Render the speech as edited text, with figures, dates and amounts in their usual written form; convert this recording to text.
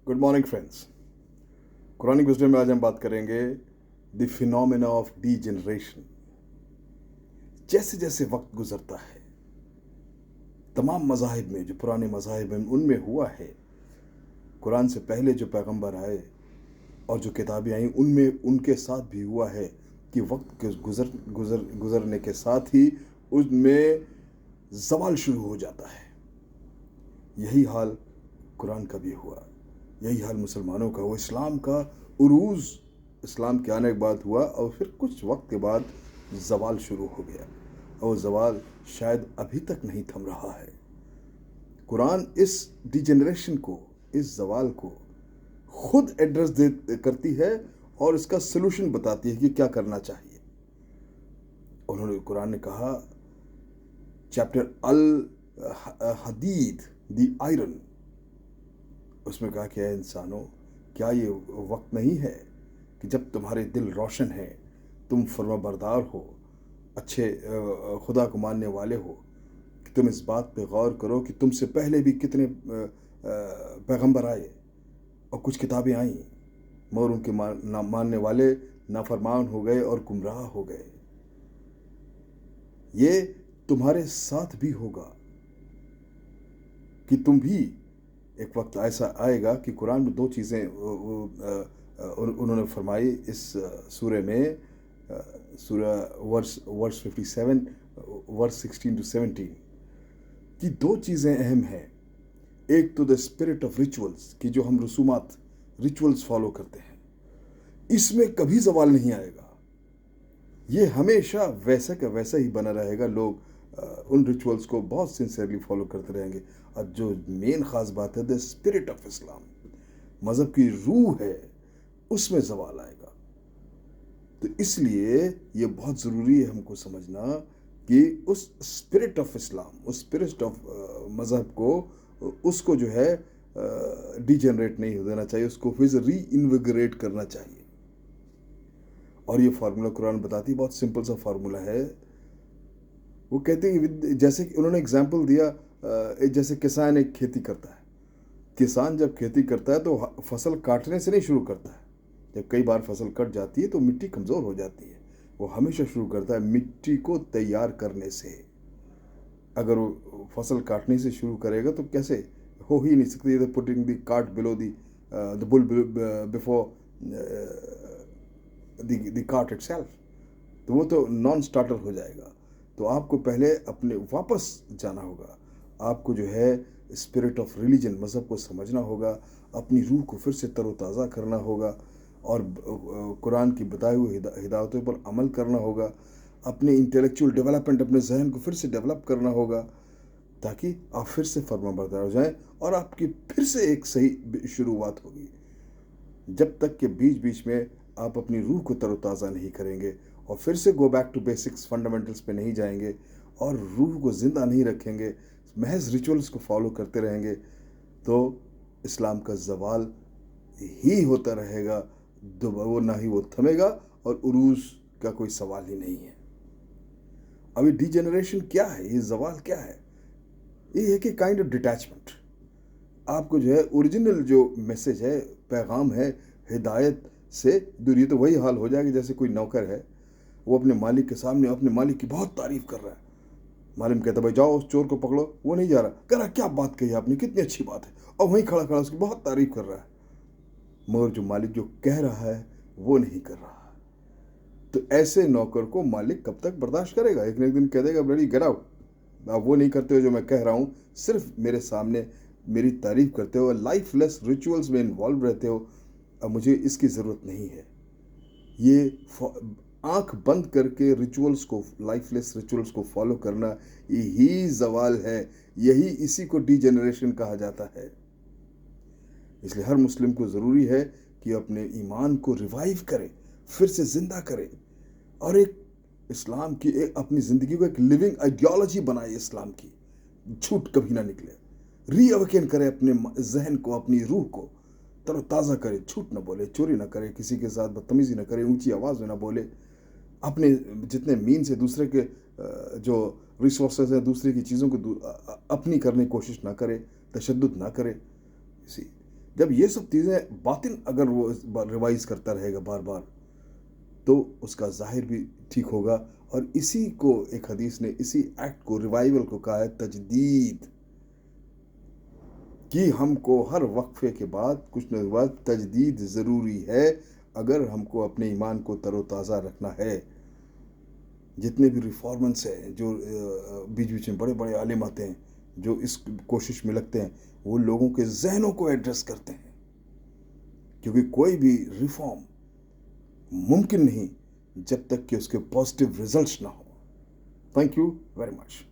Good morning friends. Quranic wisdom में आज हम बात करेंगे the phenomena of D generation. जैसे जैसे वक्त गुजरता है, तमाम मज़ाहिब में, जो पुराने मज़ाहिब हैं उनमें हुआ है, कुरान से पहले जो पैगंबर आए और जो किताबें आई उनमें उनके साथ भी हुआ है कि वक्त के गुजरने के साथ ही उनमें ज़वाल शुरू हो जाता है। यही हाल कुरान का भी हुआ, यही हाल मुसलमानों का हुआ, इस्लाम का उरूज इस्लाम के आने के बाद हुआ और फिर कुछ वक्त के बाद ज़वाल शुरू हो गया और ज़वाल शायद अभी तक नहीं थम रहा है। कुरान इस डिजेनरेशन को, इस ज़वाल को खुद एड्रेस करती है और इसका सलूशन बताती है कि क्या करना चाहिए। उन्होंने कुरान ने कहा, chapter Al Hadid, the iron, उसमें कहा कि इंसानों, क्या ये वक्त नहीं है कि जब तुम्हारे दिल रोशन हैं, तुम फर्माबरदार हो, अच्छे खुदा को मानने वाले हो, कि तुम इस बात पे गौर करो कि तुमसे पहले भी कितने पैगंबर आए और कुछ किताबें आईं, मगर उनके मानने वाले नाफरमान हो गए और गुमराह हो गए। ये तुम्हारे साथ भी होगा कि तुम भी एक वक्त ऐसा आएगा कि कुरान में दो चीज़ें उन्होंने फरमाई इस सूरे में, सूरा वर्स 57 वर्स 16 to 17, कि दो चीज़ें अहम हैं। एक तो द स्पिरिट ऑफ रिचुअल्स, कि जो हम रसूमात रिचुअल्स फॉलो करते हैं, इसमें कभी ज़वाल नहीं आएगा, ये हमेशा वैसा का वैसा ही बना रहेगा। लोग उन रिचुअल्स को बहुत सिंसियरली फॉलो करते रहेंगे। और जो मेन ख़ास बात है, द स्पिरिट ऑफ इस्लाम, मज़हब की रूह है, उसमें ज़वाल आएगा। तो इसलिए ये बहुत ज़रूरी है हमको समझना कि उस स्पिरिट ऑफ इस्लाम, उस स्पिरिट ऑफ मज़हब को, उसको जो है डिजेनरेट नहीं हो देना चाहिए, उसको फिर री इन्विगरेट करना चाहिए। और ये फार्मूला कुरान बताती है, बहुत सिंपल सा फार्मूला है। वो कहते हैं, जैसे कि उन्होंने एग्जाम्पल दिया, जैसे किसान एक खेती करता है। किसान जब खेती करता है तो फसल काटने से नहीं शुरू करता है। जब कई बार फसल कट जाती है तो मिट्टी कमज़ोर हो जाती है, वो हमेशा शुरू करता है मिट्टी को तैयार करने से। अगर वो फसल काटने से शुरू करेगा तो कैसे, हो ही नहीं सकती। Putting the cart below the bull before the cart itself, तो वो तो नॉन स्टार्टर हो जाएगा। तो आपको पहले अपने वापस जाना होगा, आपको जो है स्पिरिट ऑफ रिलीजन, मज़हब को समझना होगा, अपनी रूह को फिर से तरोताज़ा करना होगा और कुरान की बताई हुई हिदायतों पर अमल करना होगा। अपने इंटेलेक्चुअल डेवलपमेंट, अपने जहन को फिर से डेवलप करना होगा, ताकि आप फिर से फर्माबरदार हो जाएं और आपकी फिर से एक सही शुरुआत होगी। जब तक कि बीच बीच में आप अपनी रूह को तरोताज़ा नहीं करेंगे और फिर से go back to basics, fundamentals पे नहीं जाएंगे और रूह को ज़िंदा नहीं रखेंगे, महज रिचुअल्स को फॉलो करते रहेंगे, तो इस्लाम का ज़वाल ही होता रहेगा, वो ना ही वो थमेगा और उरूज का कोई सवाल ही नहीं है। अभी डिजेनरेशन क्या है, ये ज़वाल क्या है? ये है कि काइंड ऑफ डिटैचमेंट। आपको जो है ओरिजिनल जो मैसेज है, पैगाम है, हिदायत से दूरी। तो वही हाल हो जाएगा जैसे कोई नौकर है, वो अपने मालिक के सामने अपने मालिक की बहुत तारीफ कर रहा है। मालिक कहता है, भाई जाओ उस चोर को पकड़ो, वो नहीं जा रहा, कह रहा क्या बात कही आपने, कितनी अच्छी बात है, और वहीं खड़ा खड़ा उसकी बहुत तारीफ कर रहा है, मगर जो मालिक जो कह रहा है वो नहीं कर रहा। तो ऐसे नौकर को मालिक कब तक बर्दाश्त करेगा? एक न एक दिन कह देगा, ब्लडी गेट आउट, आप वो नहीं करते हो जो मैं कह रहा हूँ, सिर्फ मेरे सामने मेरी तारीफ करते हो, लाइफलेस रिचुअल्स में इन्वॉल्व रहते हो, अब मुझे इसकी ज़रूरत नहीं है। ये आंख बंद करके रिचुअल्स को, लाइफलेस रिचुअल्स को फॉलो करना, यही ज़वाल है, यही इसी को डिजेनरेशन कहा जाता है। इसलिए हर मुस्लिम को ज़रूरी है कि अपने ईमान को रिवाइव करे, फिर से ज़िंदा करे और एक इस्लाम की एक अपनी ज़िंदगी को एक लिविंग आइडियोलॉजी बनाए, इस्लाम की झूठ कभी ना निकले, रीअवेकन करे अपने जहन को, अपनी रूह को तरोताज़ा करे, झूठ ना बोले, चोरी ना करे, किसी के साथ बदतमीज़ी ना करे, ऊंची आवाज़ में ना बोले, अपने जितने मीन से दूसरे के जो रिसोर्सेज है, दूसरे की चीज़ों को अपनी करने की कोशिश ना करे, तशद्दुद ना करे। इसी جب یہ سب چیزیں باطن اگر وہ ریوائز کرتا رہے گا بار بار تو اس کا ظاہر بھی ٹھیک ہوگا. اور اسی کو ایک حدیث نے اسی ایکٹ کو ریوائول کو کہا ہے تجدید, کہ ہم کو ہر وقفے کے بعد کچھ نہ بعد تجدید ضروری ہے اگر ہم کو اپنے ایمان کو تر و تازہ رکھنا ہے. جتنے بھی ریفارمنس ہیں جو بیچ بیچ میں بڑے بڑے عالم آتے ہیں جو اس کوشش میں لگتے ہیں, وہ لوگوں کے ذہنوں کو ایڈریس کرتے ہیں, کیونکہ کوئی بھی ریفارم ممکن نہیں جب تک کہ اس کے پازیٹیو ریزلٹس نہ ہو. Thank you very much.